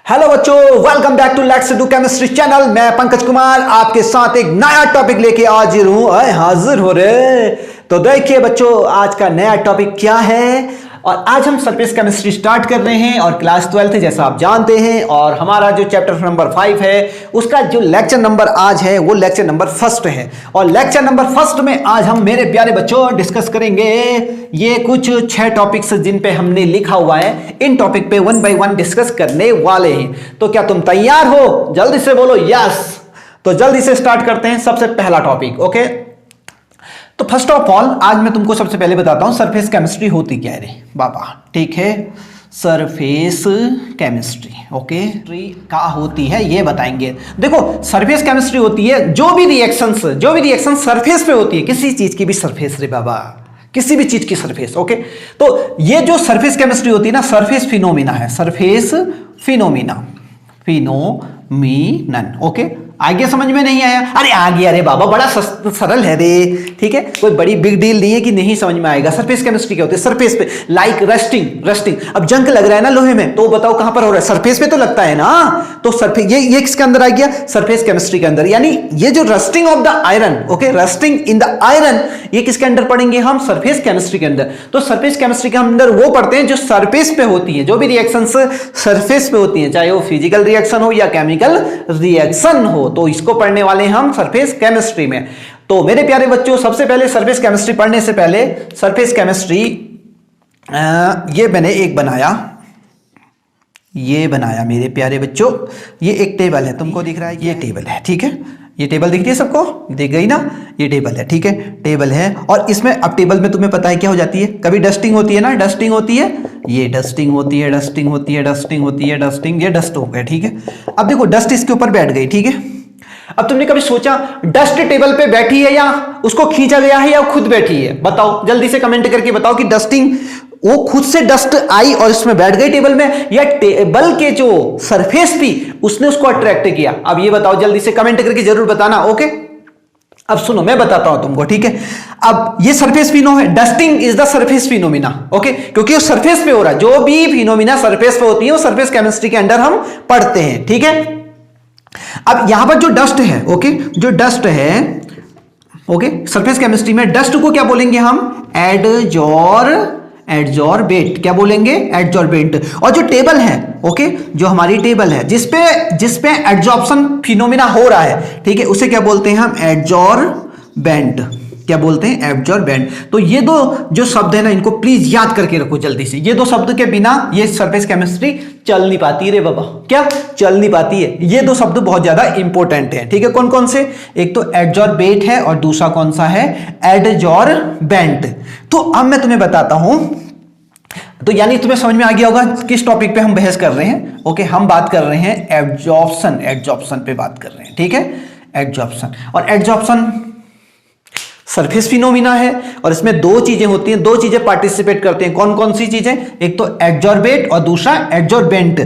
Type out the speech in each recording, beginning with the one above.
Hello बच्चों, welcome back to let's do chemistry channel. मैं पंकज कुमार आपके साथ एक नया टॉपिक लेके हाजिर हो रहे। तो देखिए बच्चों, आज का नया टॉपिक क्या है। और आज हम सरफेस केमिस्ट्री स्टार्ट कर रहे हैं और क्लास 12th है जैसा आप जानते हैं। और हमारा जो चैप्टर नंबर 5 है उसका जो लेक्चर नंबर आज है वो लेक्चर नंबर 1 है। और लेक्चर नंबर 1 में आज हम मेरे प्यारे बच्चों डिस्कस करेंगे ये कुछ 6 टॉपिक्स जिन पे हमने लिखा हुआ है। इन टॉपिक पे 1 बाय 1 डिस्कस करने वाले हैं। तो क्या तुम तैयार हो? जल्दी से बोलो यस। तो जल्दी से स्टार्ट करते हैं। सबसे पहला टॉपिक, ओके। तो फर्स्ट ऑफ ऑल आज मैं तुमको सबसे पहले बताता हूं सरफेस केमिस्ट्री होती क्या है रे बाबा, ठीक है। सरफेस केमिस्ट्री, ओके, क्या होती है ये बताएंगे। देखो, सरफेस केमिस्ट्री होती है जो भी रिएक्शन सरफेस पे होती है, किसी चीज की भी सरफेस रे बाबा, किसी भी चीज की सरफेस, ओके। तो ये जो सरफेस केमिस्ट्री होती है ना, सरफेस फिनोमिना है, सरफेस फिनोमिनन, ओके। आगे समझ में नहीं आया? अरे आ गया रे बाबा, बड़ा सरल है रे, ठीक है, कोई बड़ी बिग डील नहीं है कि नहीं समझ में आएगा। सरफेस केमिस्ट्री क्या होती है? सरफेस पे लाइक रस्टिंग। अब जंग लग रहा है ना लोहे में, तो बताओ कहां पर हो रहा है? सरफेस पे तो लगता है ना। तो सरफेस ये किसके अंदर आ गया? सरफेस केमिस्ट्री के अंदर। यानी ये जो rusting of the iron, okay, rusting in the iron, ये किसके अंदर पढ़ेंगे हम? सरफेस केमिस्ट्री के अंदर। तो सरफेस केमिस्ट्री के अंदर वो पढ़ते हैं जो सरफेस पे होती है, जो भी रिएक्शंस सरफेस पे होती है, चाहे वो फिजिकल रिएक्शन हो या केमिकल रिएक्शन हो, तो इसको पढ़ने वाले हम सरफेस केमिस्ट्री में। तो मेरे प्यारे बच्चों, सबसे पहले सरफेस केमिस्ट्री पढ़ने से पहले सरफेस केमिस्ट्री ये मैंने एक बनाया मेरे प्यारे बच्चों, ये एक टेबल है, तुमको दिख रहा है? ये टेबल है, ठीक है। ये टेबल दिख रही है सबको? दिख गई ना? ये टेबल है, ठीक है, टेबल है। और इसमें अब टेबल में तुम्हें पता है क्या हो जाती है? कभी डस्टिंग होती है ना, डस्टिंग होती है, ये डस्टिंग होती है, ये डस्ट हो गया, ठीक है। अब देखो, डस्ट इसके ऊपर बैठ गई, ठीक है। अब तुमने कभी सोचा डस्ट टेबल पे बैठी है या उसको खींचा गया है या खुद बैठी है? बताओ, जल्दी से कमेंट करके बताओ कि डस्टिंग वो खुद से डस्ट आई और इसमें बैठ गई टेबल में, या टेबल के जो सरफेस थी उसने उसको अट्रैक्ट किया? अब ये बताओ, जल्दी से कमेंट करके जरूर बताना, ओके। अब सुनो, मैं बताता हूं तुमको, ठीक है। अब ये सरफेस फिनो है, dusting is the surface phenomena, okay, क्योंकि वो सरफेस पे हो रहा है। जो भी फिनोमिना सरफेस पे होती है वो सरफेस केमिस्ट्री के अंडर हम पढ़ते हैं, ठीक है। अब यहां पर जो डस्ट है, ओके, जो डस्ट है, ओके, सरफेस केमिस्ट्री में डस्ट को क्या बोलेंगे हम? एडजॉर्बेंट। क्या बोलेंगे? एडजॉर्बेंट। और जो टेबल है, ओके, जो हमारी टेबल है जिसपे एडजॉर्प्शन फिनोमिना हो रहा है, ठीक है, उसे क्या बोलते हैं हम? एडजॉर्बेंट। क्या बोलते हैं? एडजॉर्बेंट। तो ये दो जो शब्द है ना, इनको प्लीज याद करके रखो जल्दी से। ये दो शब्द के बिना ये सरफेस केमिस्ट्री चल नहीं पाती रे बाबा। क्या चल नहीं पाती है? ये दो शब्द बहुत ज्यादा इंपॉर्टेंट है, ठीक है। कौन कौन से? एक तो एडजॉर्बेट है और दूसरा कौन सा है? एडजॉर्बेंट। तो अब मैं तुम्हें बताता हूं, तो यानी तुम्हें समझ में आ गया होगा किस टॉपिक पे हम बहस कर रहे हैं, ओके। हम बात कर रहे हैं एडजॉर्प्शन पे बात कर रहे हैं, ठीक है, एडजॉर्प्शन। और एडजॉर्प्शन सरफेस फिनोमिना है और इसमें दो चीजें होती हैं, दो चीजें पार्टिसिपेट करते हैं। कौन कौन सी चीजें? एक तो एडजॉर्बेट और दूसरा एडजॉर्बेंट।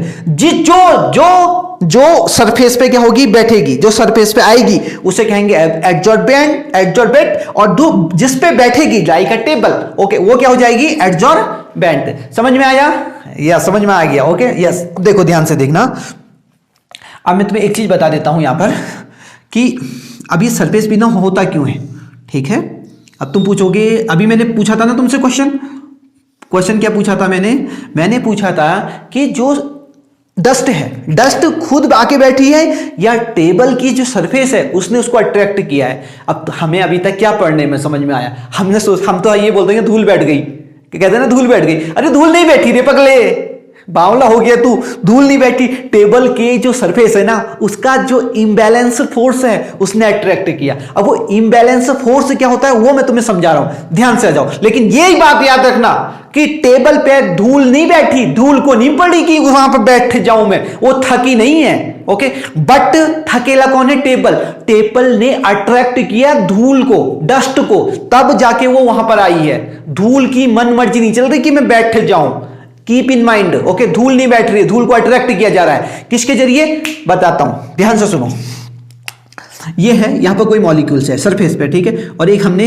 जो सरफेस पे क्या होगी? बैठेगी, जो सरफेस पे आएगी उसे कहेंगे एडजॉर्बेट, और जिस पे बैठेगी लाइक अ टेबल, ओके, वो क्या हो जाएगी? एडजॉर्बेंट। समझ में आया? या समझ में आ गया? Okay, yes. देखो, ध्यान से देखना। अब मैं तुम्हें एक चीज बता देता हूं यहां पर कि अब ये सरफेस फिनो होता क्यों है, ठीक है। अब तुम पूछोगे, अभी मैंने पूछा था ना तुमसे क्वेश्चन क्या पूछा था मैंने पूछा था कि जो डस्ट है, डस्ट खुद आके बैठी है या टेबल की जो सरफेस है उसने उसको अट्रैक्ट किया है? अब हमें अभी तक क्या पढ़ने में समझ में आया? हम तो ये बोलते हैं धूल बैठ गई, कहते हैं ना धूल बैठ गई। अरे धूल नहीं बैठी रे पगले, बावला हो गया तू, धूल नहीं बैठी। टेबल के जो सरफेस है ना, उसका जो इम्बैलेंस फोर्स है उसने अट्रैक्ट किया। अब वो इम्बैलेंस फोर्स क्या होता है वो मैं तुम्हें समझा रहा हूं, ध्यान से आ जाओ। लेकिन यही बात याद रखना कि टेबल पे धूल नहीं बैठी, धूल को नहीं पड़ी कि वहां पर बैठ जाऊं मैं, वो थकी नहीं है, ओके। बट थकेला कौन है? टेबल ने अट्रैक्ट किया धूल को, डस्ट को, तब जाके वो वहां पर आई है। धूल की मन मर्जी नहीं चल रही कि मैं बैठ जाऊं। कीप इन माइंड, ओके, धूल नहीं बैठ रही है, धूल को अट्रैक्ट किया जा रहा है। किसके जरिए? बताता हूं, ध्यान से सुनो। ये है, यहां पर कोई मॉलिक्यूल्स है सरफेस पे, ठीक है, और एक हमने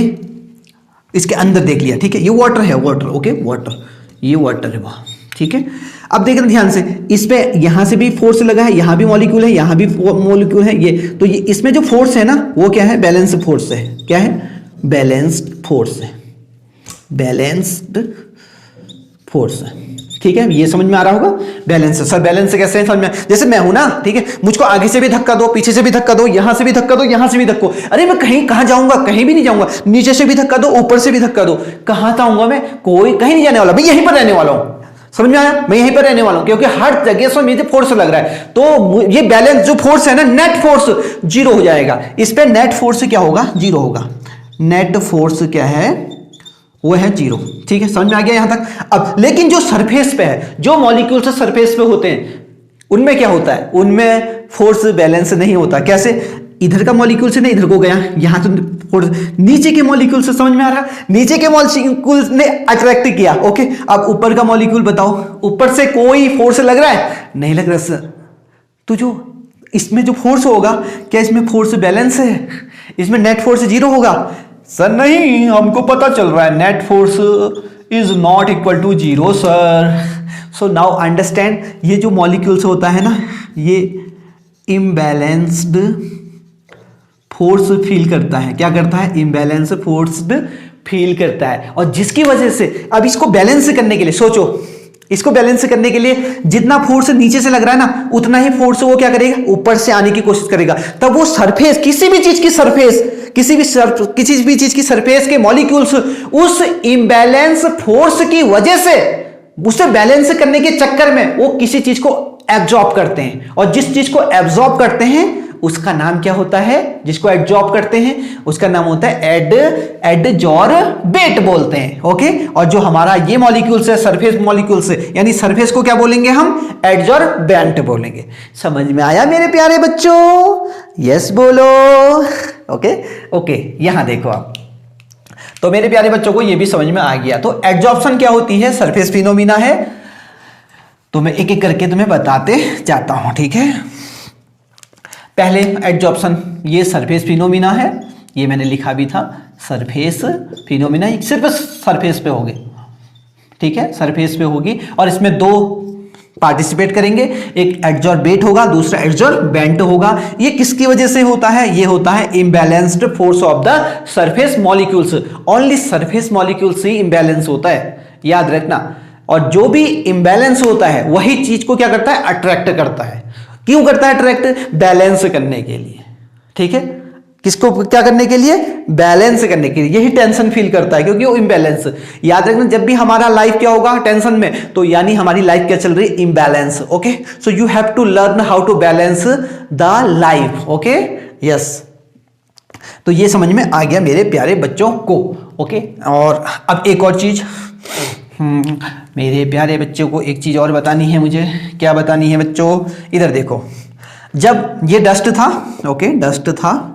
इसके अंदर देख लिया, ठीक है, ये वाटर है, वाटर, ओके, वाटर, ये वाटर है वहां, ठीक है, अब देखना ध्यान से, इस पे यहां से भी फोर्स लगा है, यहां भी मॉलिक्यूल है, यहां भी मॉलिक्यूल है, ये तो ये इसमें जो फोर्स है ना वो क्या है, बैलेंस फोर्स है। क्या है, बैलेंस्ड फोर्स है, बैलेंस्ड फोर्स है। ठीक है, ये समझ में आ रहा होगा, बैलेंस है। सर बैलेंस से कैसे है समझ में, जैसे मैं हूं ना, ठीक है, मुझको आगे से भी धक्का दो, पीछे से भी धक्का दो, यहां से भी धक्का दो, यहां से भी धक्को, अरे मैं कहां जाऊंगा, कहीं भी नहीं जाऊंगा, नीचे से भी धक्का दो, ऊपर से भी धक्का दो, कहां जाऊंगा मैं, कोई कहीं नहीं जाने वाला, मैं यहीं पर रहने वाला हूं। समझ में आया, मैं यहीं पर रहने वाला हूं, क्योंकि हर जगह से मुझे फोर्स लग रहा है, तो ये बैलेंस जो फोर्स है ना, नेट फोर्स जीरो हो जाएगा, इस पे नेट फोर्स क्या होगा, जीरो होगा। नेट फोर्स क्या है, वो है जीरो। ठीक है, समझ में आ गया यहां तक। अब लेकिन जो सरफेस पे है, जो मॉलिक्यूल्स सरफेस पे होते हैं, उनमें क्या होता है, उनमें फोर्स बैलेंस नहीं होता। कैसे, इधर का मॉलिक्यूल से ना इधर को गया, यहां तो फोर्स नीचे के मॉलिक्यूल से, समझ में आ रहा, नीचे के मॉलिक्यूल ने अट्रैक्ट किया, ओके। अब ऊपर का मॉलिक्यूल बताओ, ऊपर से कोई फोर्स लग रहा है, नहीं लग रहा सर, तो जो इसमें जो फोर्स होगा, क्या इसमें फोर्स बैलेंस है, इसमें नेट फोर्स जीरो होगा? सर नहीं, हमको पता चल रहा है net force is not equal to zero sir. So now understand, ये जो मॉलिक्यूल्स होता है ना, ये इम्बैलेंस्ड फोर्स फील करता है। क्या करता है, इम्बैलेंस फोर्स फील करता है, और जिसकी वजह से अब इसको बैलेंस करने के लिए सोचो, इसको बैलेंस करने के लिए जितना फोर्स नीचे से लग रहा है ना, उतना ही फोर्स वो क्या करेगा, ऊपर से आने की कोशिश करेगा। तब वो सरफेस, किसी भी चीज की सरफेस, किसी भी चीज की सरफेस के मॉलिक्यूल्स उस इम्बैलेंस फोर्स की वजह से, उसे बैलेंस करने के चक्कर में वो किसी चीज को एब्जॉर्ब करते हैं, और जिस चीज को एब्जॉर्ब करते हैं उसका नाम क्या होता है, जिसको एब्जॉर्ब करते हैं उसका नाम होता है एडजॉर्बेट बोलते हैं, ओके। और जो हमारा ये मॉलिक्यूल्स है, सरफेस मॉलिक्यूल्स है, यानी सरफेस को क्या बोलेंगे हम, एडजॉर्बेंट बोलेंगे। समझ में आया मेरे प्यारे बच्चों, यस बोलो, ओके ओके। यहां देखो आप, तो मेरे प्यारे बच्चों को ये भी समझ में आ गया। तो एडजॉर्प्शन क्या होती है, सरफेस फिनोमिना है, तो मैं एक एक करके तुम्हें बताते जाता हूं, ठीक है। पहले एडजॉर्प्शन, ये सरफेस फिनोमिना है, ये मैंने लिखा भी था, सरफेस फिनोमिना सिर्फ सरफेस पे होगी, ठीक है, सरफेस पे होगी, और इसमें दो पार्टिसिपेट करेंगे, एक एडजॉर्बेट होगा, दूसरा एडजॉर्बेंट होगा। ये किसकी वजह से होता है, ये होता है imbalanced force of the surface molecules. Only surface molecules he imbalance होता है, याद रखना। और जो भी इम्बैलेंस होता है वही चीज को क्या करता है, अट्रैक्ट करता है। क्यों करता है अट्रैक्ट, बैलेंस करने के लिए, ठीक है। किसको क्या करने के लिए, बैलेंस करने के लिए, यही टेंशन फील करता है, क्योंकि वो इम्बैलेंस। याद रखना, जब भी हमारा लाइफ क्या होगा टेंशन में, तो यानी हमारी लाइफ क्या चल रही है, imbalance, okay. So you have to learn how to balance the life, okay, yes. तो ये समझ में आ गया मेरे प्यारे बच्चों को, ओके। और अब एक और चीज, मेरे प्यारे बच्चों को एक चीज और बतानी है मुझे। क्या बतानी है बच्चों, इधर देखो, जब ये डस्ट था, ओके, डस्ट था,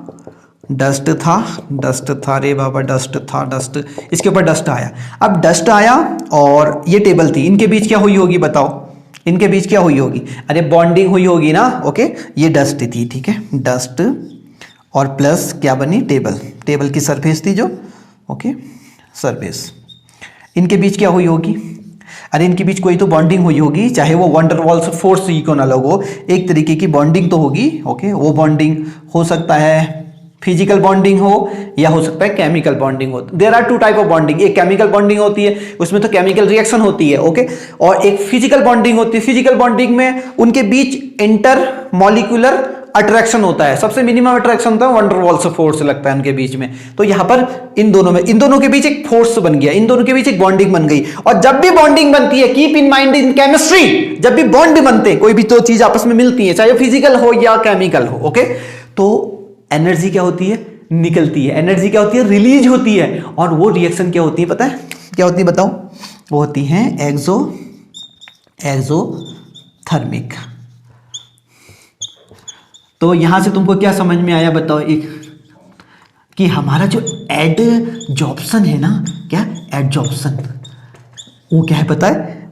रे बाबा डस्ट था, डस्ट, इसके ऊपर डस्ट आया। अब डस्ट आया और ये टेबल थी, इनके बीच क्या हुई होगी बताओ, इनके बीच क्या हुई होगी, अरे बॉन्डिंग हुई होगी ना, ओके। ये डस्ट थी, ठीक है, डस्ट और प्लस क्या बनी, टेबल, टेबल की सरफेस थी जो, ओके, सरफेस, इनके बीच क्या हुई होगी, अरे इनके बीच कोई तो बॉन्डिंग हुई होगी, चाहे वो वंडर वॉल्स फोर्स ही क्यों ना लगो, एक तरीके की बॉन्डिंग तो होगी, ओके। वो बॉन्डिंग हो सकता है फिजिकल बॉन्डिंग हो, या हो सकता है केमिकल बॉन्डिंग हो। There are two type of bonding, एक केमिकल बॉन्डिंग होती है, उसमें तो केमिकल रिएक्शन होती है, ओके। और एक फिजिकल बॉन्डिंग होती है, फिजिकल बॉन्डिंग में उनके बीच इंटर मॉलिक्यूलर अट्रैक्शन होता है, सबसे मिनिमम अट्रैक्शन होता है, वंडर वॉल्स फोर्स लगता है उनके बीच में। तो यहां पर इन दोनों के बीच एक फोर्स बन गया, इन दोनों के बीच एक बॉन्डिंग बन गई। और जब भी बॉन्डिंग बनती है, keep in mind in chemistry, जब भी बॉन्ड बनते हैं, कोई भी दो चीज आपस में मिलती है, चाहे फिजिकल हो या केमिकल हो, ओके, तो एनर्जी क्या होती है, निकलती है, एनर्जी क्या होती है, रिलीज होती है। और वो रिएक्शन क्या होती है पता है, क्या होती है बताओ, वो होती है एक्सोथर्मिक। तो यहां से तुमको क्या समझ में आया बताओ, एक कि हमारा जो एडजॉर्प्शन है ना, क्या एडजॉर्प्शन, वो क्या है पता है,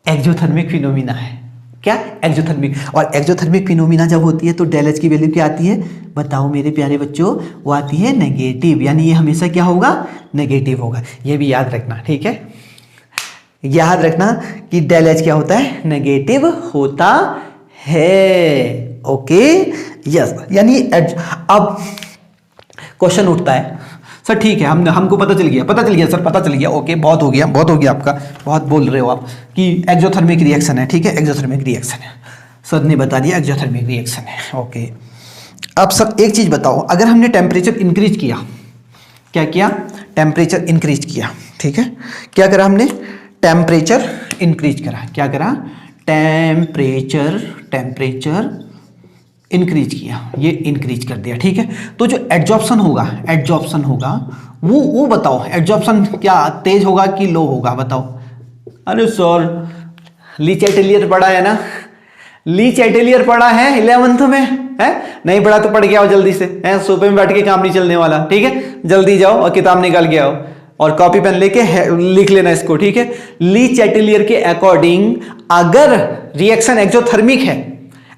एक्सोथर्मिक फिनोमिना है। क्या, एक्सोथर्मिक। और एक्सोथर्मिक फिनोमिना जब होती है तो डेल एच की वैल्यू क्या आती है बताओ मेरे प्यारे बच्चों, वो आती है नेगेटिव, यानी ये हमेशा क्या होगा, नेगेटिव होगा। ये भी याद रखना, ठीक है। याद रखना कि डेल एच क्या होता है, नेगेटिव होता है। ओके यस, यानी अब क्वेश्चन उठता है सर ठीक है, हमको पता चल गया सर, पता चल गया, ओके बहुत हो गया आपका, बहुत बोल रहे हो आप कि एक्सोथर्मिक रिएक्शन है, ठीक है एक्सोथर्मिक रिएक्शन है, सर ने बता दिया एक्सोथर्मिक रिएक्शन है। ओके अब सर एक चीज बताओ, अगर हमने टेम्परेचर इंक्रीज किया, क्या किया, टेम्परेचर इंक्रीज किया, ठीक है, क्या करा हमने, टेम्परेचर इंक्रीज करा, क्या करा, टेम्परेचर इंक्रीज किया, ये इंक्रीज कर दिया, ठीक है। तो जो एड्जॉर्प्शन होगा वो बताओ, एड्जॉर्प्शन क्या तेज होगा कि लो होगा बताओ। अरे सर ली चैटेलियर पढ़ा है ना, ली चैटेलियर पढ़ा है 11th में, है नहीं पढ़ा तो पढ़ के आओ जल्दी से, है सोफे में बैठ के काम नहीं चलने वाला, ठीक है जल्दी जाओ और किताब निकाल के आओ और कॉपी पेन लेके लिख लेना इसको, ठीक है। ली चैटेलियर के अकॉर्डिंग अगर रिएक्शन एक्सोथर्मिक है,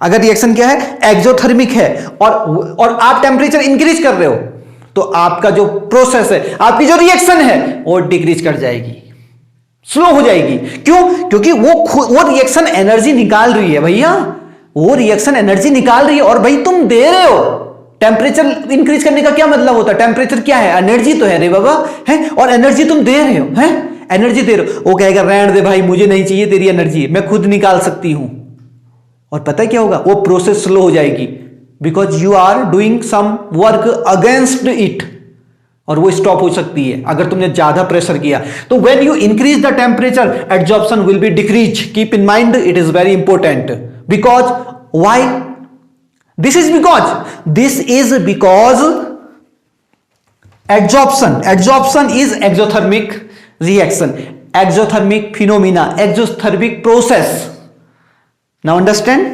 अगर रिएक्शन क्या है, एक्सोथर्मिक है, और आप टेम्परेचर इंक्रीज कर रहे हो, तो आपका जो प्रोसेस है, आपकी जो रिएक्शन है वो डिक्रीज कर जाएगी, स्लो हो जाएगी। क्यों, क्योंकि वो रिएक्शन एनर्जी निकाल रही है भैया, वो रिएक्शन एनर्जी निकाल रही है, और भाई तुम दे रहे हो। टेम्परेचर इंक्रीज करने का क्या मतलब होता है, टेम्परेचर क्या है, एनर्जी तो है रे बाबा, है, और एनर्जी तुम दे रहे हो, है एनर्जी दे रहे हो। वो कहेगा रहने दे भाई, मुझे नहीं चाहिए तेरी एनर्जी, मैं खुद निकाल सकती हूं, और पता है क्या होगा, वो प्रोसेस स्लो हो जाएगी, because you are doing some work against it, और वो स्टॉप हो सकती है अगर तुमने ज्यादा प्रेशर किया। तो when you increase the temperature, adsorption will be decrease, keep in mind, it is very important. Because why, this is because adsorption is exothermic reaction, exothermic phenomena, exothermic process. Now understand,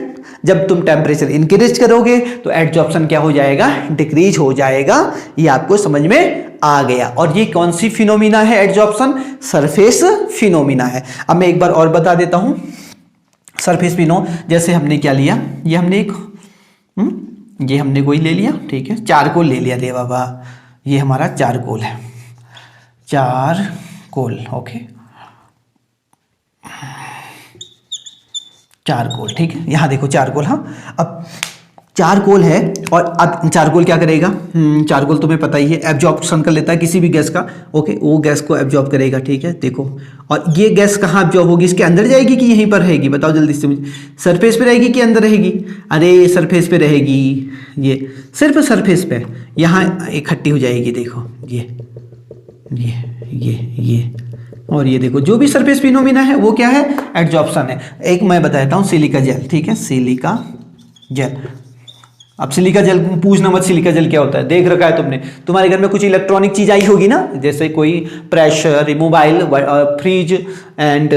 जब तुम temperature increase करोगे तो adsorption क्या हो जाएगा, decrease हो जाएगा। ये आपको समझ में आ गया। और ये कौन सी फिनोमिना है, एड्जॉर्प्शन, सरफेस फिनोमिना है। अब मैं एक बार और बता देता हूं, सरफेस फिनो, जैसे हमने क्या लिया, ये हमने ये हमने कोई ले लिया, ठीक है, चारकोल ले लिया दे बाबा, ये हमारा चारकोल है, चारकोल, ओके चारकोल, ठीक है, यहां देखो चारकोल, हाँ अब चारकोल है, और अब चारकोल क्या करेगा, चारकोल तुम्हें पता ही है, एब्जॉर्प्शन कर लेता है किसी भी गैस का, ओके, वो गैस को एब्जॉर्ब करेगा, ठीक है, देखो, और ये गैस कहाँ एब्जॉर्ब होगी, इसके अंदर जाएगी कि यहीं पर रहेगी, बताओ जल्दी से मुझे, सरफेस पे रहेगी कि अंदर रहेगी, अरे सरफेस पे रहेगी, ये सिर्फ सरफेस पे, यहाँ इकट्ठी हो जाएगी, देखो ये और ये देखो, जो भी सरफेस फिनोमिना है वो क्या है, एड्जॉर्प्शन है। एक मैं बताता हूँ, सिलिका जेल, ठीक है, सिलिका जेल। अब सिलिका जेल पूछना मत, सिलिका जेल क्या होता है, देख रखा है तुमने, तुम्हारे घर में कुछ इलेक्ट्रॉनिक चीज आई होगी ना, जैसे कोई pressure, mobile, fridge and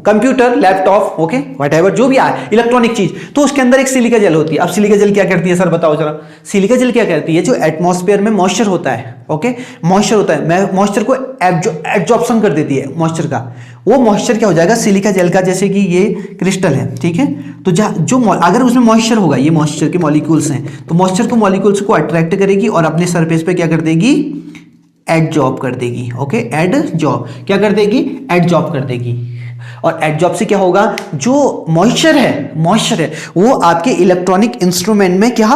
computer, laptop, okay whatever, जो भी आए इलेक्ट्रॉनिक चीज, तो उसके अंदर एक सिलिका जेल होती है। अब सिलिका जेल क्या करती है सर, बताओ जरा, सिलिका जेल क्या करती है, जो एटमॉस्फेयर में मॉइस्चर होता है, ओके मॉइस्चर होता है, मॉइस्चर को एब्जॉर्प्शन कर देती है, मॉइस्चर का, वो मॉइस्चर क्या हो जाएगा, सिलिका जेल का, जैसे कि ये क्रिस्टल है, ठीक है, तो जो अगर उसमें मॉइस्चर होगा, ये मॉइस्चर के मॉलिक्यूल्स हैं, तो मॉइस्चर मॉलिक्यूल्स को अट्रैक्ट करेगी और अपने सरफेस पे क्या कर देगी, एडजॉर्ब कर देगी, ओके एडजॉर्ब, क्या कर देगी, एडजॉर्ब कर देगी। और एडजॉर्ब से क्या होगा, जो मॉइस्चर है वो आपके इलेक्ट्रॉनिक इंस्ट्रूमेंट में क्या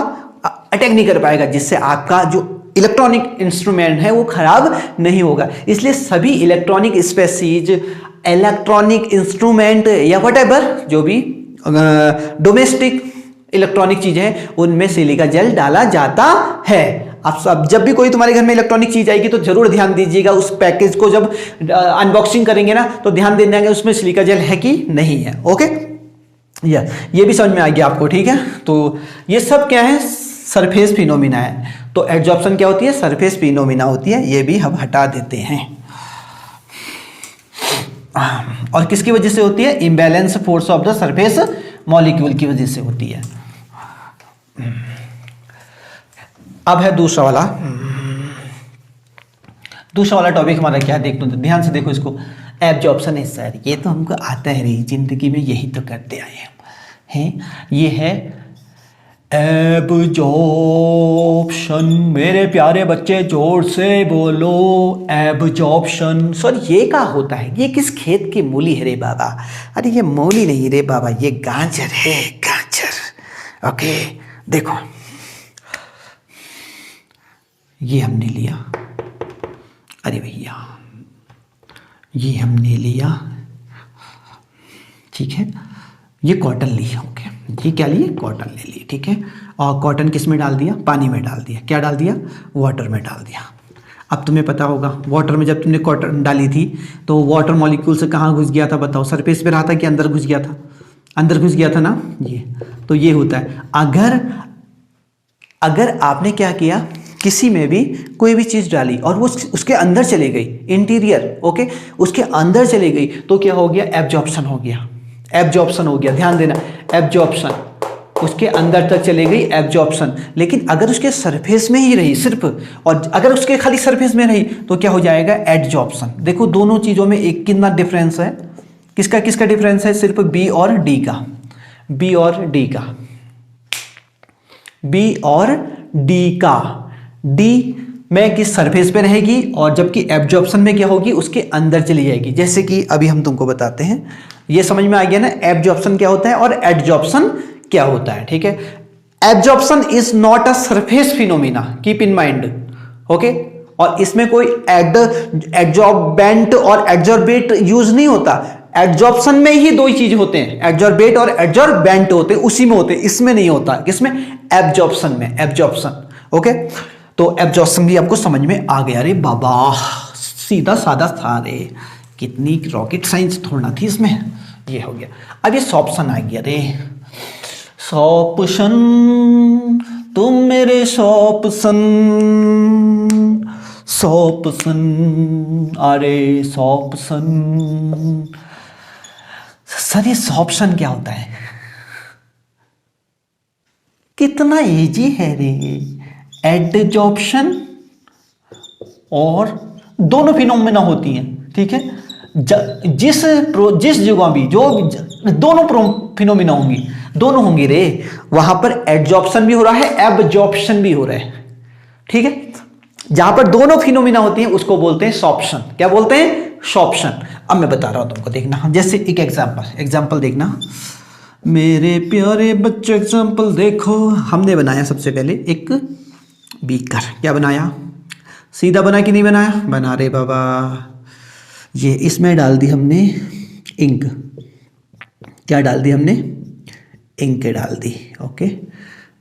अटैक नहीं कर पाएगा, जिससे आपका जो इलेक्ट्रॉनिक इंस्ट्रूमेंट है वो खराब नहीं होगा। इसलिए सभी इलेक्ट्रॉनिक स्पेसीज, इलेक्ट्रॉनिक इंस्ट्रूमेंट या व्हाटएवर जो भी डोमेस्टिक इलेक्ट्रॉनिक चीजें हैं उनमें सिलिका जेल डाला जाता है। अब जब भी कोई तुम्हारे घर में इलेक्ट्रॉनिक चीज आएगी तो जरूर ध्यान दीजिएगा, उस पैकेज को जब अनबॉक्सिंग करेंगे ना तो ध्यान देना है उसमें सिलिका जेल है कि नहीं है, ओके ये भी समझ में आ गया आपको, ठीक है। तो ये सब क्या है, सरफेस फिनोमिना है। तो एड्जॉर्प्शन क्या होती है, सरफेस फिनोमिना होती है, ये भी हम हटा देते हैं। और किसकी वजह से होती है, imbalance force of the surface molecule की वजह से होती है। अब है दूसरा वाला टॉपिक हमारा क्या है, देख लो ध्यान से देखो इसको, एब्जॉर्प्शन है सर, ये तो हमको आता है रे, जिंदगी में यही तो करते आए हैं। ये है एब्जॉर्प्शन। मेरे प्यारे बच्चे जोर से बोलो एब्जॉर्प्शन। सर ये क्या होता है? ये किस खेत की मूली है रे बाबा? अरे ये मूली नहीं रे बाबा, ये गाजर है, गाजर। ओके देखो, ये हमने लिया, अरे भैया ये हमने लिया, ठीक है, ये कॉटन ली, ओके, ये क्या लिए? कॉटन ले ली, ठीक है। और कॉटन किस में डाल दिया? पानी में डाल दिया। क्या डाल दिया? वाटर में डाल दिया। अब तुम्हें पता होगा वाटर में जब तुमने कॉटन डाली थी तो वाटर मॉलिक्यूल से कहाँ घुस गया था? बताओ, सरफेस पे रहा था कि अंदर घुस गया था? अंदर घुस गया था ना। ये तो ये होता है, अगर आपने क्या किया, किसी में भी कोई भी चीज़ डाली और वो उसके अंदर चली गई, इंटीरियर, ओके, उसके अंदर चली गई, तो क्या हो गया? एब्जॉर्प्शन हो गया। एब्जॉर्प्शन हो गया, ध्यान देना, एब्जॉर्प्शन, उसके अंदर तक चले गई, एब्जॉर्प्शन। लेकिन अगर उसके सरफेस में ही रही सिर्फ, और अगर उसके खाली सरफेस में रही तो क्या हो जाएगा? एडजॉर्प्शन। देखो दोनों चीज़ों में एक कितना डिफरेंस है? किसका किसका डिफरेंस है? सिर्फ बी और डी का, बी और डी का, बी और डी का। डी में किस सरफेस पे रहेगी और जबकि एब्जॉर्प्शन में क्या होगी? उसके अंदर चली जाएगी। जैसे कि अभी हम तुमको बताते हैं, ये समझ में आ गया ना एब्जॉर्प्शन क्या होता है और एडजॉर्प्शन क्या होता है, ठीक है। Absorption is not a surface phenomena, keep in mind, okay. और इसमें कोई एडजॉर्बेंट और एडजॉर्बेट यूज नहीं होता। एडजॉर्प्शन में ही दो ही चीज होते हैं, एडजॉर्बेट और एडजॉर्बेंट होते हैं, उसी में होते हैं, इसमें नहीं होता। किसमें? एब्जॉर्प्शन में, एब्जॉर्प्शन, ओके। तो एब्जॉर्प्शन भी आपको समझ में आ गया। रे बाबा सीधा साधा था रे, कितनी रॉकेट साइंस थोड़ा थी इसमें। ये हो गया। अब ये सॉप्शन आ गया रे, सॉप्शन, तुम मेरे सॉप्शन, सॉप्शन, अरे सॉप्शन। सर ये सॉप्शन क्या होता है? कितना इजी है रे। एडजॉर्प्शन और दोनों फिनोमेना होती हैं, ठीक है। जिस जगह भी जो दोनों फिनोमेना होंगी, दोनों होंगी रे, वहां पर एडजॉर्प्शन भी हो रहा है, एब्जॉर्प्शन भी हो रहा है, ठीक है। जहां पर दोनों फिनोमेना होती हैं उसको बोलते हैं सॉप्शन। क्या बोलते हैं? सॉप्शन। अब मैं बता रहा हूं तुमको, देखना, जैसे एक एग्जांपल देखना मेरे प्यारे बच्चे, एग्जांपल देखो। हमने बनाया सबसे पहले एक बीकर। क्या बनाया? सीधा बना कि नहीं बनाया? बना रे बाबा। ये इसमें डाल दी हमने इंक। क्या डाल दी हमने? इंक डाल दी, ओके।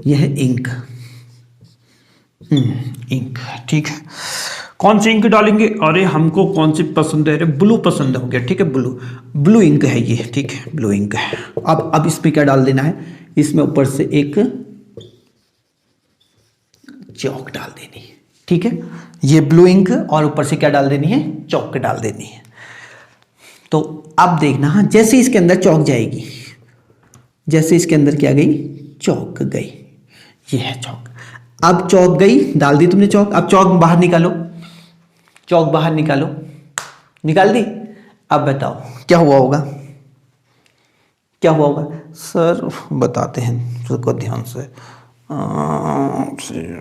यह है इंक, इंक, ठीक है। कौन सी इंक डालेंगे? अरे हमको कौन सी पसंद है? ब्लू पसंद हो गया, ठीक है, ब्लू इंक है ये, ठीक है, ब्लू इंक है। अब इसमें क्या डाल देना है? इसमें ऊपर से एक चौक डाल देनी है, ठीक है। ये ब्लू इंक और ऊपर से क्या डाल देनी है? चौक डाल देनी है। तो अब देखना, जैसे इसके अंदर चौक जाएगी, जैसे इसके अंदर क्या गई? चौक गई। ये है चौक। अब चौक गई, डाल दी तुमने चौक। अब चौक बाहर निकालो, चौक बाहर निकालो, निकाल दी। अब बताओ क्या हुआ होगा? क्या हुआ होगा? सर बताते हैं, रुको ध्यान से।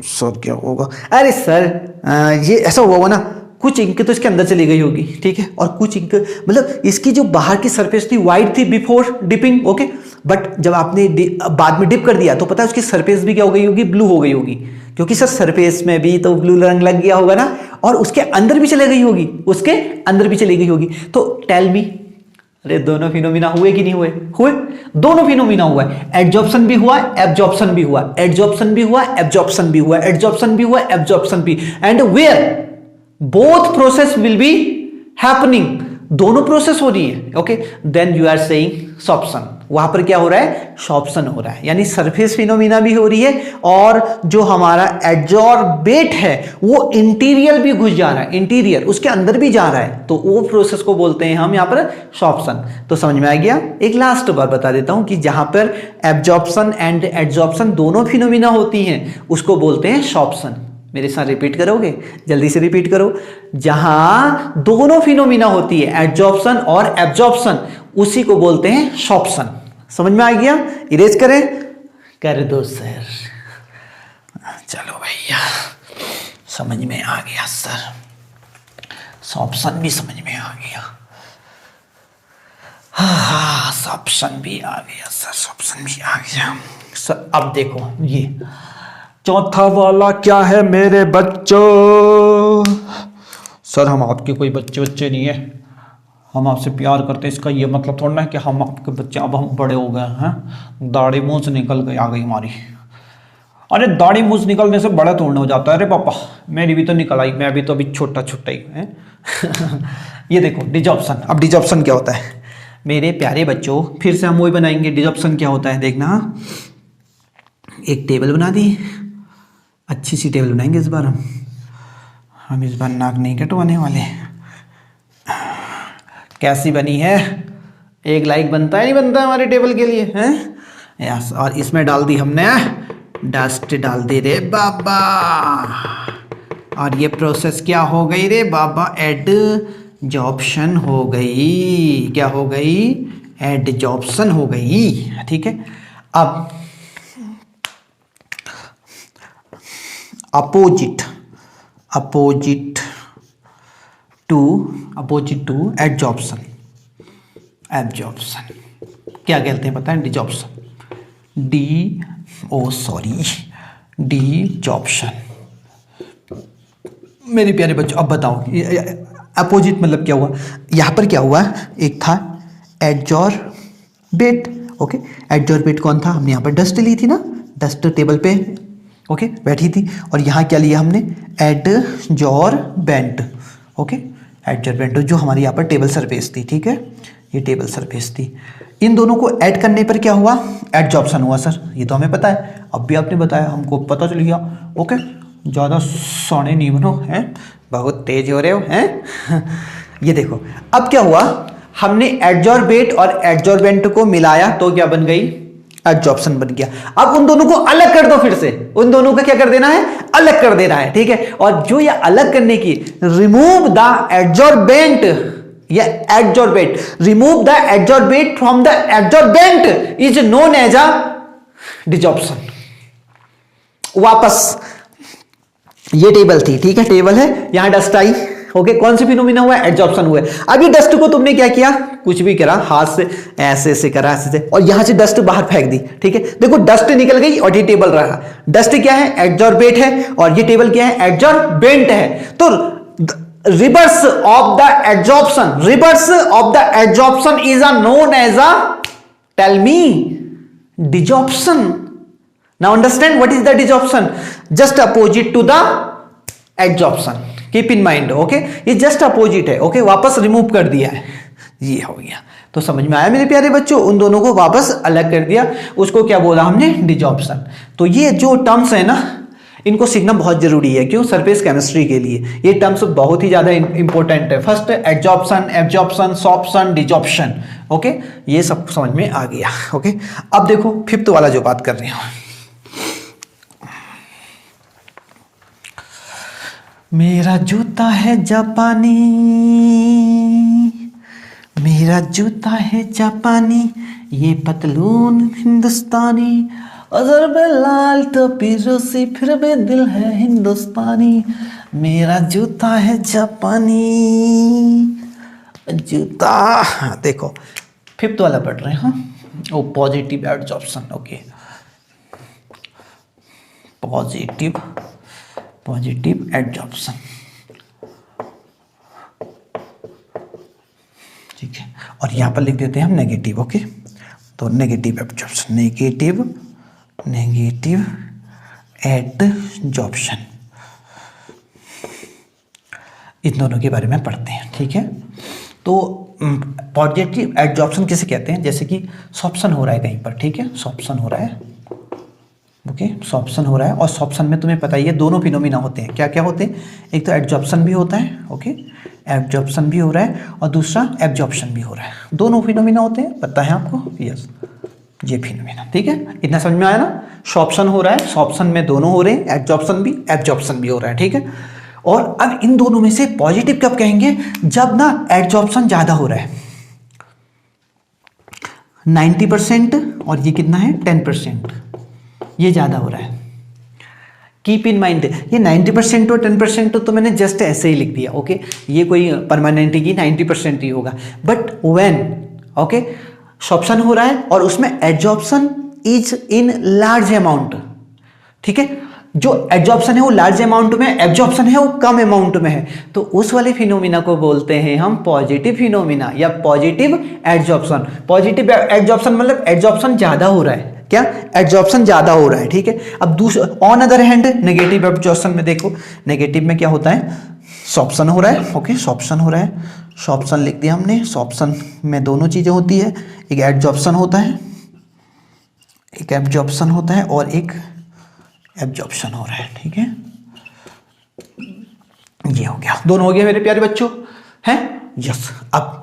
सर क्या होगा? अरे सर ये ऐसा हुआ होगा ना, कुछ इंक तो इसके अंदर चली गई होगी, ठीक है, और कुछ इंक, मतलब इसकी जो बाहर की सरफेस थी वाइट थी बिफोर डिपिंग, ओके, बट जब आपने बाद में डिप कर दिया तो पता है उसकी सरफेस भी क्या हो गई होगी? ब्लू हो गई होगी, क्योंकि सर सरफेस में भी तो ब्लू रंग लग गया होगा ना, और उसके अंदर भी चले गई होगी, उसके अंदर भी चली गई होगी। तो टेल मी, अरे दोनों फिनोमिना हुए कि नहीं हुए? हुए, दोनों फिनोमिना हुआ है। एडजॉर्प्शन भी हुआ, एब्जॉर्प्शन भी हुआ, एडजॉर्प्शन भी हुआ, एब्जॉर्प्शन भी हुआ, एडजॉर्प्शन भी हुआ, एब्जॉर्प्शन भी, and where both process will be happening, दोनों प्रोसेस हो रही है, okay, then you are saying sorption. वहां पर क्या हो रहा है? सॉप्शन हो रहा है, यानी सरफेस फिनोमिना भी हो रही है और जो हमारा एडजॉर्बेट है वो इंटीरियर भी घुस जा रहा है, इंटीरियर उसके अंदर भी जा रहा है, तो वो प्रोसेस को बोलते हैं हम यहाँ पर सॉप्शन। तो समझ में आ गया? एक लास्ट बार बता देता हूं कि जहां पर एब्जॉर्प्शन एंड एडजॉर्प्शन दोनों फिनोमिना होती हैं उसको बोलते हैं सॉप्शन। मेरे साथ रिपीट करोगे? जल्दी से रिपीट करो। जहां दोनों फिनोमिना होती है, एडजॉर्प्शन और एब्जॉर्प्शन, उसी को बोलते हैं सॉप्शन। समझ में आ गया? इरेज करें? कर दो सर। चलो भैया समझ में आ गया सर, ऑप्शन भी समझ में आ गया। हाँ ऑप्शन भी आ गया सर, ऑप्शन भी आ गया सर। अब देखो ये चौथा वाला क्या है मेरे बच्चों। सर हम आपके कोई बच्चे नहीं है, हम आपसे प्यार करते हैं, इसका ये मतलब थोड़ा ना कि हम आपके बच्चे, अब हम बड़े हो गए हैं, दाढ़ी मूंछ निकल गई आ गई हमारी। अरे दाढ़ी मूंछ निकलने से बड़ा थोड़ा हो जाता है। अरे पापा मेरी भी तो निकल आई, मैं भी तो अभी छोटा छोटा ही है। ये देखो डिजॉप्शन। अब डिजॉप्शन क्या होता है मेरे प्यारे बच्चों, फिर से हम वही बनाएंगे। डिजॉप्शन क्या होता है देखना, एक टेबल बना दी, अच्छी सी टेबल बनाएंगे इस बार हम इस बार नाक नहीं कटवाने वाले। कैसी बनी है, एक लाइक बनता है नहीं बनता हमारे टेबल के लिए हैं यस। और इसमें डाल दी हमने डस्ट, डाल दी रे बाबा, और ये प्रोसेस क्या हो गई रे बाबा, एडजॉर्प्शन हो गई। क्या हो गई, एडजॉर्प्शन हो गई। ठीक है, अब अपोजिट टू एडजॉर्प्शन क्या कहते हैं पता है, डिजॉर्प्शन, डिजॉर्प्शन। मेरे प्यारे बच्चों अब बताओ अपोजिट मतलब क्या हुआ। यहाँ पर क्या हुआ, एक था एडजॉर्बेट। ओके, एडजॉर्बेट कौन था, हमने यहाँ पर डस्ट ली थी ना, डस्ट टेबल पे ओके बैठी थी, और यहाँ क्या लिया हमने, एडजॉर्बेंट। ओके, एडजॉर्बेंट जो हमारी यहाँ पर टेबल सरफेस थी। ठीक है, ये टेबल सरफेस थी, इन दोनों को ऐड करने पर क्या हुआ, एडजॉर्प्शन हुआ। सर ये तो हमें पता है, अब भी आपने बताया, हमको पता चल गया। ओके, ज़्यादा सोने नहीं बनो हैं, बहुत तेज हो रहे हो हैं। ये देखो अब क्या हुआ, हमने एडजॉर्बेट और एडजॉर्बेंट को मिलाया तो क्या बन गई, एडजॉर्प्शन बन गया। अब उन दोनों को अलग कर दो, फिर से उन दोनों का क्या कर देना है, अलग कर देना है। ठीक है, और जो ये अलग करने की, रिमूव द एडजॉर्बेंट या adsorbate, remove the adsorbate from the adsorbent is known as a desorption. वापस ये टेबल थी, ठीक है, टेबल है, यहां डस्ट आई। ओके, कौन सी फिनोमिना हुआ, एडजॉर्प्शन हुआ। अब ये डस्ट को तुमने क्या किया, कुछ भी करा, हाथ से ऐसे ऐसे करा, ऐसे से, और यहां से डस्ट बाहर फेंक दी। ठीक है, देखो डस्ट निकल गई और ये टेबल रहा। डस्ट क्या है, एडजॉर्बेट है, और ये टेबल क्या है, एडजॉर्बेंट है। तो reverse of the adsorption, reverse of the adsorption is a known as a, tell me, desorption. Now understand what is the desorption, just opposite to the adsorption, keep in mind. Okay, ये just opposite है। Okay, वापस remove कर दिया है, ये हो गया। तो समझ में आया मेरे प्यारे बच्चों, उन दोनों को वापस अलग कर दिया, उसको क्या बोला हमने, डिजॉर्प्शन। तो ये जो टर्म्स है ना, इनको सीखना बहुत जरूरी है। क्यों, सरफेस केमिस्ट्री के लिए ये टर्म्स बहुत ही ज्यादा इंपॉर्टेंट है। First adsorption, absorption, sorption, desorption. Okay, ये सब समझ में आ गया। ओके, अब देखो फिफ्थ वाला जो बात कर रहे हो, मेरा जूता है जापानी, मेरा जूता है जापानी, ये पतलून हिंदुस्तानी, अजर पे लाल टोपी रूसी, फिर भी दिल है हिंदुस्तानी, मेरा जूता है जापानी, जूता। देखो फिफ्थ वाला पढ़ रहे हैं, हाँ, oh positive adsorption. Okay, positive adsorption, ठीक है, और यहां पर लिख देते हैं हम नेगेटिव। ओके, तो नेगेटिव एडजॉर्प्शन, नेगेटिव एडजॉर्प्शन, इन दोनों के बारे में पढ़ते हैं। ठीक है, तो पॉजिटिव एडजॉर्प्शन किसे कहते हैं, जैसे कि सॉर्प्शन हो रहा है कहीं पर। ठीक है, सॉर्प्शन हो रहा है, ओके, सॉर्प्शन हो रहा है, और सॉर्प्शन में तुम्हें पता ही है दोनों फिनोमिना होते हैं। क्या क्या होते हैं, एक तो एडजॉर्प्शन भी होता है, ओके, एडजॉर्प्शन भी हो रहा है, और दूसरा एब्जॉर्प्शन भी हो रहा है। दोनों फिनोमिना होते हैं, पता है आपको, यस, ये फिनोमिना। ठीक है, इतना समझ में आया ना, सॉर्प्शन हो रहा है, सॉर्प्शन में दोनों हो रहे हैं, एडजॉर्प्शन भी, एब्जॉर्प्शन भी हो रहा है। ठीक है, और अब इन दोनों में से पॉजिटिव कब कहेंगे, जब ना एडजॉर्प्शन ज्यादा हो रहा है, 90%, और ये कितना है 10%, ये ज़्यादा हो रहा है। कीप इन माइंड, ये 90% और 10% तो मैंने जस्ट ऐसे ही लिख दिया, ओके, ये कोई परमानेंट की 90% ही होगा, बट व्हेन, ओके, सॉप्शन हो रहा है और उसमें adsorption is in large amount, ठीक है, जो एड्जॉर्प्शन है वो लार्ज अमाउंट में, एब्जॉर्प्शन है वो कम अमाउंट में है, तो उस वाले फिनोमिना को बोलते हैं हम पॉजिटिव फिनोमिना या पॉजिटिव एड्जॉर्प्शन। पॉजिटिव एड्जॉर्प्शन मतलब एड्जॉर्प्शन ज्यादा हो रहा है, क्या, एड्जॉर्प्शन ज्यादा हो रहा है, ठीक है। अब दूसरा on other hand negative absorption में देखो, नेगेटिव में क्या होता है, सॉप्शन हो रहा है, ओके, सॉप्शन हो रहा है, सॉप्शन लिख दिया हमने, सॉप्शन में दोनों चीजें होती है, एक एड्जॉर्प्शन होता है, एक एब्जॉर्प्शन होता है और एक एब्जॉर्प्शन हो रहा है, ठीक है, ये हो गया, दोनों हो गए मेरे प्यारे बच्चों, हैं, यस। अब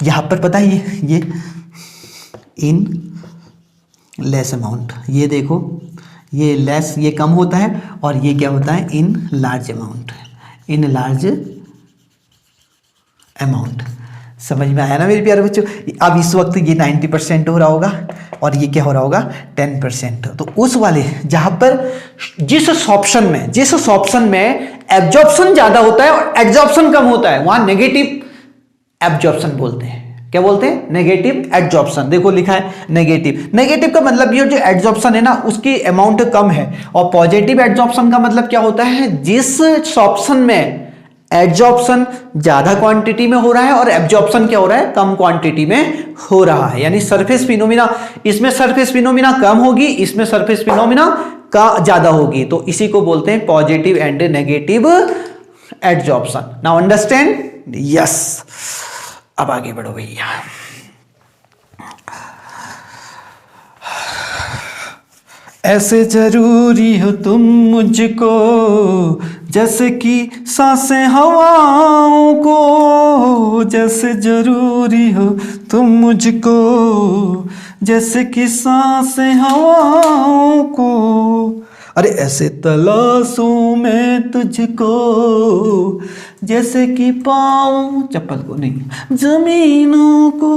यहां पर पता है ये इन लेस अमाउंट, ये देखो, ये लेस, ये कम होता है, और ये क्या होता है, in large amount, in large amount. समझ में आया ना मेरे प्यारे बच्चों। अब इस वक्त ये 90% हो रहा होगा और ये क्या हो रहा होगा, 10%। तो उस वाले जहां पर जिस ऑप्शन में एब्जॉर्प्शन ज्यादा होता है और एड्जॉर्प्शन कम होता है, वहां नेगेटिव एब्जॉर्प्शन बोलते हैं। क्या बोलते हैं, नेगेटिव एड्जॉर्प्शन। देखो लिखा है नेगेटिव, नेगेटिव का मतलब ये जो एड्जॉर्प्शन है ना उसकी अमाउंट कम है, और पॉजिटिव एड्जॉर्प्शन का मतलब क्या होता है, जिस ऑप्शन में एड्जॉर्प्शन ज्यादा क्वांटिटी में हो रहा है और एब्जॉर्प्शन क्या हो रहा है, कम क्वांटिटी में हो रहा है। यानी सरफेस फिनोमिना, इसमें सरफेस फिनोमिना कम होगी, इसमें सरफेस फिनोमिना का ज्यादा होगी, तो इसी को बोलते हैं positive and negative adsorption. Now understand, yes. अब आगे बढ़ो भैया। ऐसे जरूरी हो तुम मुझको जैसे कि सांसें हवाओं को, जैसे जरूरी हो तुम मुझको जैसे कि सांसें हवाओं को, अरे ऐसे तलाशूं मैं तुझको जैसे कि पाऊं चप्पल को नहीं जमीनों को।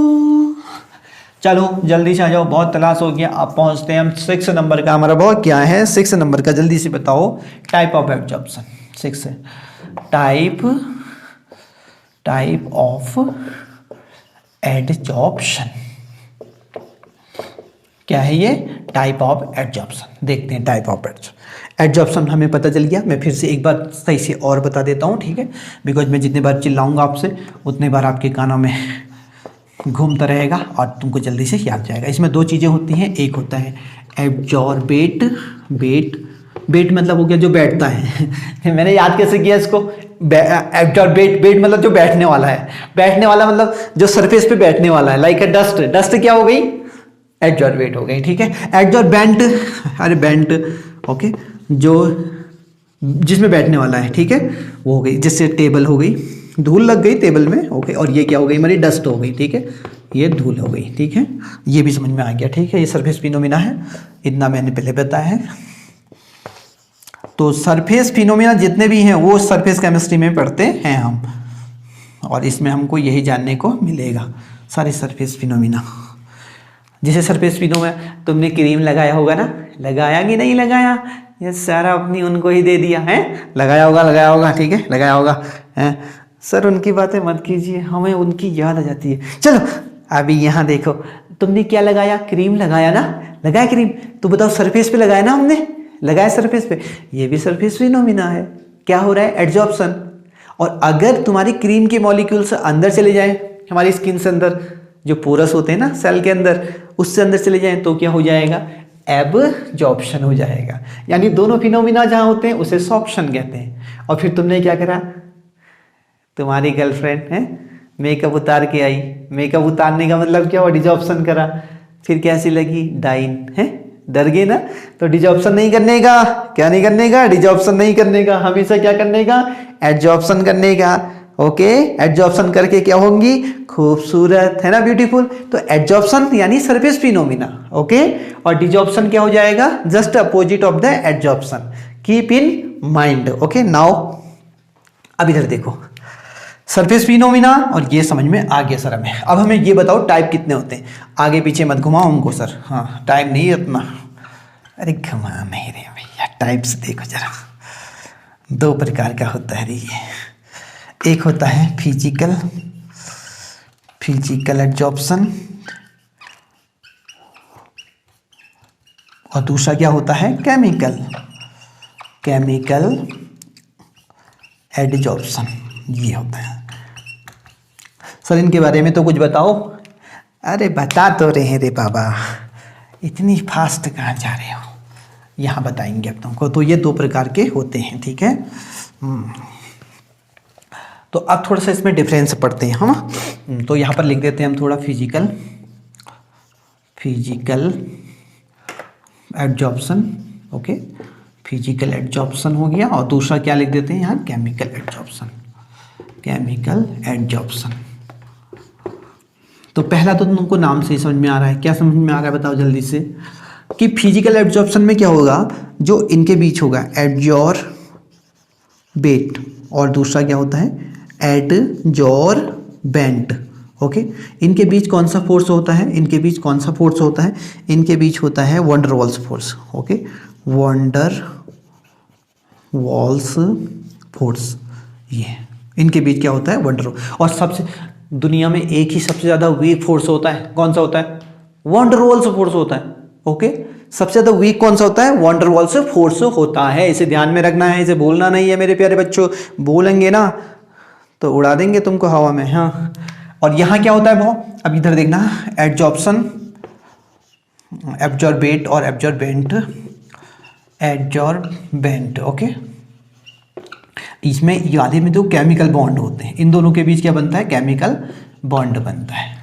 चलो जल्दी से आ जाओ, बहुत तलाश हो गया। अब पहुंचते हैं हम 6 नंबर का, हमारा बहुत क्या है 6 नंबर का, जल्दी से बताओ। टाइप ऑफ एब्जॉर्प्शन 6 है, टाइप ऑफ एड्जॉर्प्शन। क्या है ये, टाइप ऑफ एड्जॉर्प्शन। देखते हैं टाइप ऑफ एड्जॉर्प्शन हमें पता चल गया। मैं फिर से एक बार सही से और बता देता हूँ, ठीक है, बिकॉज मैं जितने बार चिल्लाऊंगा आपसे उतने बार आपके कानों में घूमता रहेगा और तुमको जल्दी से याद जाएगा। इसमें 2 चीज़ें होती हैं, एक होता है एब्जॉर्बेट, बेट मतलब हो गया जो बैठता है मैंने याद कैसे किया इसको, एब्जॉर्बेट, बेट मतलब जो बैठने वाला है, बैठने वाला मतलब जो सरफेस पे बैठने वाला है, लाइक डस्ट, डस्ट क्या हो गई, एब्जॉर्बेट हो गई, ठीक है। एब्जॉर्बेंट, अरे बेंट, ओके, जो जिसमें बैठने वाला है, ठीक है, वो हो गई, जिससे टेबल हो गई, धूल लग गई टेबल में, ओके, और ये क्या हो गई हमारी, डस्ट हो गई, ठीक है, ये धूल हो गई, ठीक है, ये भी समझ में आ गया, ठीक है। ये सरफेस फिनोमिना है, इतना मैंने पहले बताया है। तो सरफेस फिनोमिना जितने भी हैं वो सरफेस केमिस्ट्री में पढ़ते हैं हम, और इसमें हमको यही जानने को मिलेगा, सारे सरफेस फिनोमिना। जैसे सरफेस फिनोमिना, तुमने क्रीम लगाया होगा ना, लगाया कि नहीं लगाया, ये सारा अपनी उनको ही दे दिया है, लगाया होगा, ठीक है, लगाया होगा है। सर उनकी बातें मत कीजिए, हमें उनकी याद आ जाती है। चलो अभी यहाँ देखो, तुमने क्या लगाया, क्रीम लगाया ना, लगाया क्रीम, तो बताओ सरफेस पे लगाया ना हमने, लगाया सरफेस पे, ये भी सरफेस फिनोमिना है। क्या हो रहा है, एड्जॉर्प्शन। और अगर तुम्हारी क्रीम के मॉलिक्यूल्स अंदर चले जाएं, हमारी स्किन से अंदर, जो पोरस होते हैं ना सेल के अंदर, उससे अंदर चले जाएं, तो क्या हो जाएगा, एब्जॉर्प्शन हो जाएगा। यानी दोनों फिनोमिना जहाँ होते हैं उसे सॉर्प्शन कहते हैं। और फिर तुमने क्या करा, तुम्हारी गर्लफ्रेंड है मेकअप उतार के आई, मेकअप उतारने का मतलब क्या हुआ, डिजॉर्प्शन करा, फिर कैसी लगी, डाइन है, डर गए ना, तो डिजॉर्प्शन नहीं करने का, क्या नहीं करने का, डिजॉर्प्शन नहीं करने का, हमेशा क्या करने का, एड्जॉर्प्शन करने का, ओके। एड्जॉर्प्शन करके क्या होंगी, खूबसूरत, है ना, ब्यूटीफुल। तो एड्जॉर्प्शन यानी सरफेस फिनोमिना, ओके, और डिजॉर्प्शन क्या हो जाएगा, just opposite of the adsorption, keep in mind, okay. Now अब इधर देखो, सरफेस फिनोमिना, और ये समझ में आ गया सर हमें। अब हमें ये बताओ टाइप कितने होते हैं, आगे पीछे मत घुमाओ हमको सर, हाँ टाइम नहीं है इतना, अरे घुमा नहीं रहे भैया। टाइप्स देखो जरा, दो प्रकार का होता है ये। एक होता है फिजिकल एड्जॉर्प्शन, और दूसरा क्या होता है केमिकल एड्जॉर्प्शन, ये होता है। सर इनके बारे में तो कुछ बताओ। अरे बता तो रहे रे बाबा, इतनी फास्ट कहाँ जा रहे हो, यहाँ बताएंगे अब तुमको। तो ये दो प्रकार के होते हैं, ठीक है। तो अब थोड़ा सा इसमें डिफरेंस पढ़ते हैं हम। तो यहाँ पर लिख देते हैं हम थोड़ा physical adsorption, okay, physical adsorption हो गया। और दूसरा क्या लिख देते हैं यहाँ, केमिकल एड्जॉर्प्शन। तो पहला तो तुमको नाम से ही समझ में आ रहा है। क्या समझ में आ रहा है बताओ जल्दी से, कि फिजिकल एड्जॉर्प्शन में क्या होगा, जो इनके बीच होगा एड्जॉर्बेट, और दूसरा क्या होता है एडजॉर्बेंट, ओके। इनके बीच कौन सा फोर्स होता है, इनके बीच कौन सा फोर्स होता है, इनके बीच होता है wonder walls force, okay, wonder walls force. ये इनके बीच क्या होता है वंडर। और सबसे दुनिया में एक ही सबसे ज़्यादा वीक फोर्स होता है, कौन सा होता है, वंडर वॉल्स फोर्स होता है, ओके। सबसे ज़्यादा वीक कौन सा होता है, वंडर वॉल्स फोर्स होता है। इसे ध्यान में रखना है, इसे भूलना नहीं है मेरे प्यारे बच्चों। भूलेंगे ना तो उड़ा देंगे तुमको हवा में, हाँ। और यहाँ क्या होता है वो, अब इधर देखना, एब्जॉर्बेट और एड्जॉर्बेंट, ओके। इसमें आधे में दो केमिकल बॉन्ड होते हैं, इन दोनों के बीच क्या बनता है, केमिकल बॉन्ड बनता है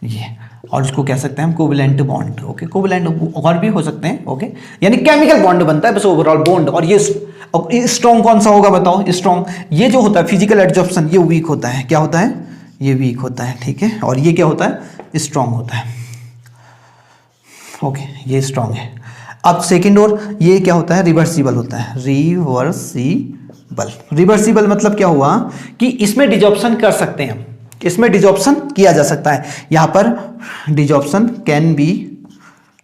ये। और इसको कह सकते हैं हम कोवलेंट बॉन्ड, ओके। कोवलेंट और भी हो सकते हैं, ओके, यानी केमिकल बॉन्ड बनता है बस, ओवरऑल बॉन्ड। और ये स्ट्रॉन्ग कौन सा होगा बताओ, स्ट्रॉन्ग ये जो होता है फिजिकल एड्जॉर्प्शन, ये वीक होता है। क्या होता है, ये वीक होता है, ठीक है। और ये क्या होता है, स्ट्रॉन्ग होता है, ओके, ये स्ट्रॉन्ग है। अब सेकेंड और ये क्या होता है, रिवर्सिबल होता है, रिवर्सिबल मतलब क्या हुआ कि इसमें डिजॉर्प्शन कर सकते हैं हम, इसमें डिजॉर्प्शन किया जा सकता है। यहां पर डिजॉर्प्शन कैन बी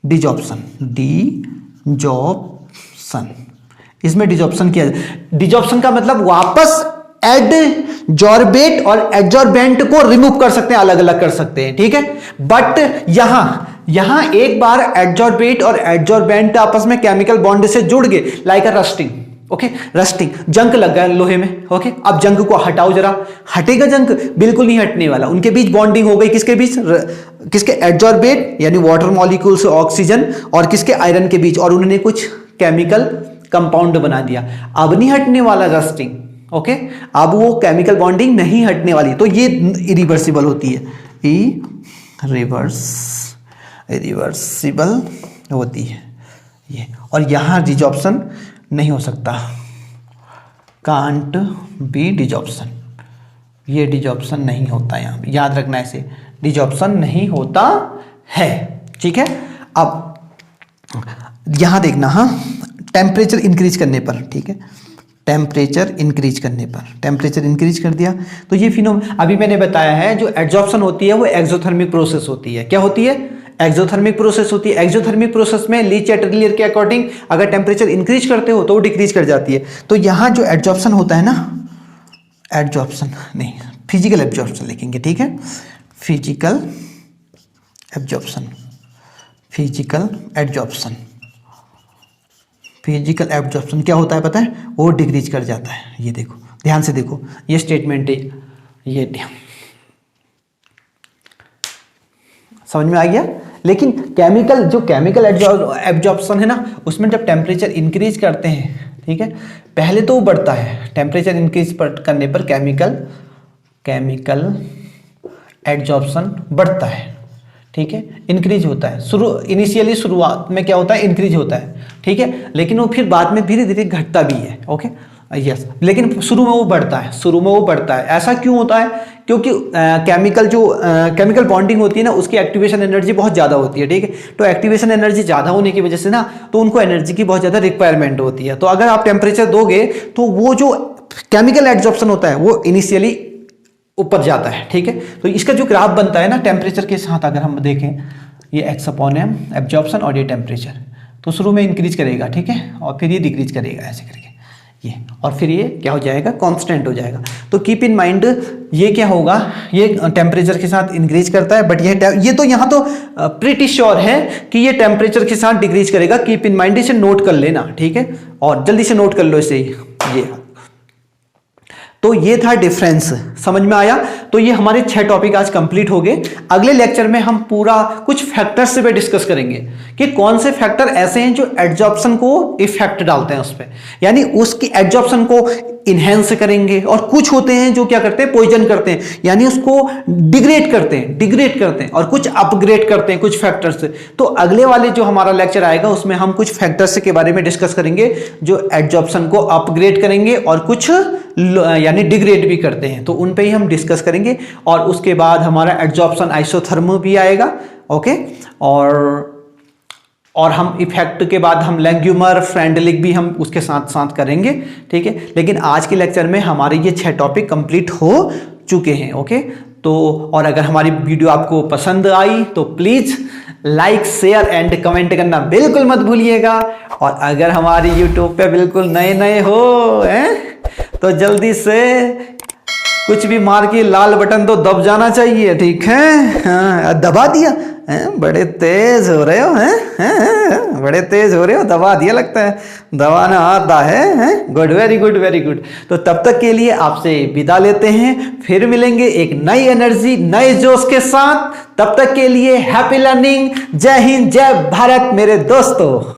डिजॉर्प्शन, इसमें डिजॉर्प्शन किया जाए। डिजॉर्प्शन का मतलब वापस एडजॉर्बेट और एड्जॉर्बेंट को रिमूव कर सकते हैं, अलग अलग कर सकते हैं, ठीक है। बट यहां एक बार एड्जॉर्बेट और एड्जॉर्बेंट आपस में केमिकल बॉन्ड से जुड़ गए, लाइक अ रस्टिंग, ओके, रस्टिंग, जंग लग गया लोहे में, ओके। अब जंग को हटाओ जरा, हटेगा जंग, बिल्कुल नहीं हटने वाला। उनके बीच बॉन्डिंग हो गई, किसके बीच, किसके, एड्जॉर्बेट यानी वाटर मॉलिक्यूल्स ऑक्सीजन, और किसके, आयरन के बीच, और उन्होंने कुछ केमिकल कंपाउंड बना दिया। अब नहीं हटने वाला रस्टिंग, ओके, अब वो केमिकल बॉन्डिंग नहीं हटने वाली, तो ये इरिवर्सिबल होती है, इरिवर्सिबल होती है ये। और यहां डिजॉर्प्शन नहीं हो सकता, कांट बी डिजॉर्प्शन, ये डिजॉर्प्शन नहीं होता, यहाँ याद रखना, ऐसे डिजॉर्प्शन नहीं होता है, ठीक है। अब यहां देखना, हाँ, टेम्परेचर इंक्रीज करने पर, ठीक है, टेम्परेचर इंक्रीज कर दिया तो ये फिनोमेना अभी मैंने बताया है, जो एड्जॉर्प्शन होती है वो एक्सोथर्मिक प्रोसेस होती है। क्या होती है, एक्सोथर्मिक प्रोसेस होती है। एक्सोथर्मिक प्रोसेस में ली चैटरलियर के अकॉर्डिंग अगर टेम्परेचर इंक्रीज करते हो तो वो डिक्रीज कर जाती है। तो यहां जो एड्जॉर्प्शन होता है ना, एड्जॉर्प्शन नहीं, फिजिकल एब्जॉर्प्शन लिखेंगे, ठीक है, फिजिकल एब्जॉर्प्शन क्या होता है पता है, वो डिक्रीज कर जाता है। ये देखो, ध्यान से देखो, ये स्टेटमेंट है, ये समझ में आ गया। लेकिन केमिकल एब्जॉर्प्शन है ना, उसमें जब टेम्परेचर इंक्रीज करते हैं, ठीक है, पहले तो वो बढ़ता है, टेम्परेचर इंक्रीज करने पर केमिकल एब्जॉर्प्शन बढ़ता है, ठीक है, इंक्रीज होता है। इनिशियली शुरुआत में क्या होता है, इंक्रीज होता है, ठीक है, लेकिन वो फिर बाद में धीरे धीरे घटता भी है, ओके, यस। लेकिन शुरू में वो बढ़ता है, ऐसा क्यों होता है, क्योंकि केमिकल बॉन्डिंग होती है ना, उसकी एक्टिवेशन एनर्जी बहुत ज़्यादा होती है, ठीक है। तो एक्टिवेशन एनर्जी ज़्यादा होने की वजह से ना, तो उनको एनर्जी की बहुत ज़्यादा रिक्वायरमेंट होती है। तो अगर आप टेम्परेचर दोगे तो वो जो केमिकल एब्जॉर्प्शन होता है वो इनिशियली ऊपर जाता है, ठीक है। तो इसका जो ग्राफ बनता है ना टेम्परेचर के साथ, अगर हम देखें, ये x/m एब्जॉर्प्शन और ये टेम्परेचर, तो शुरू में इंक्रीज करेगा, ठीक है, और फिर ये डिक्रीज करेगा ऐसे करके ये, और फिर ये क्या हो जाएगा, कांस्टेंट हो जाएगा। तो कीप इन माइंड ये क्या होगा, ये टेम्परेचर के साथ इंक्रीज करता है, बट ये तो यहाँ तो प्रीटी श्योर है कि ये टेम्परेचर के साथ डिक्रीज करेगा। कीप इन माइंड, इसे नोट कर लेना, ठीक है, और जल्दी से नोट कर लो इसे, ये। तो ये था डिफरेंस, समझ में आया। तो ये हमारे 6 टॉपिक आज कंप्लीट हो गए। अगले लेक्चर में हम पूरा कुछ फैक्टर्स पे डिस्कस करेंगे कि कौन से फैक्टर ऐसे हैं जो एड्जॉर्प्शन को इफेक्ट डालते हैं उस पर, यानी उसकी एड्जॉर्प्शन को इनहेंस करेंगे, और कुछ होते हैं जो क्या करते हैं, पॉइजन करते हैं, यानी उसको डिग्रेड करते हैं, और कुछ अपग्रेड करते हैं कुछ फैक्टर्स। तो अगले वाले जो हमारा लेक्चर आएगा उसमें हम कुछ फैक्टर्स के बारे में डिस्कस करेंगे जो एड्जॉर्प्शन को अपग्रेड करेंगे और कुछ यानी डिग्रेड भी करते हैं, तो उन पे ही हम डिस्कस करेंगे। और उसके बाद हमारा एड्जॉर्प्शन आइसोथर्मो भी आएगा, ओके, और हम इफेक्ट के बाद हम लैंग्यूमर फ्रेंडलिक भी हम उसके साथ साथ करेंगे, ठीक है। लेकिन आज के लेक्चर में हमारे ये 6 टॉपिक कंप्लीट हो चुके हैं, ओके। तो और अगर हमारी वीडियो आपको पसंद आई तो please like, share and comment करना बिल्कुल मत भूलिएगा। और अगर हमारी यूट्यूब पे बिल्कुल नए हो तो जल्दी से कुछ भी मार के लाल बटन तो दब जाना चाहिए, ठीक है। हाँ, दबा दिया, बड़े तेज हो रहे हो, हैं बड़े तेज हो रहे हो, दबा दिया लगता है, दबाना आता है। Good, very good, very good. तो तब तक के लिए आपसे विदा लेते हैं, फिर मिलेंगे एक नई एनर्जी, नए जोश के साथ। तब तक के लिए हैप्पी लर्निंग, जय हिंद, जय भारत मेरे दोस्तों।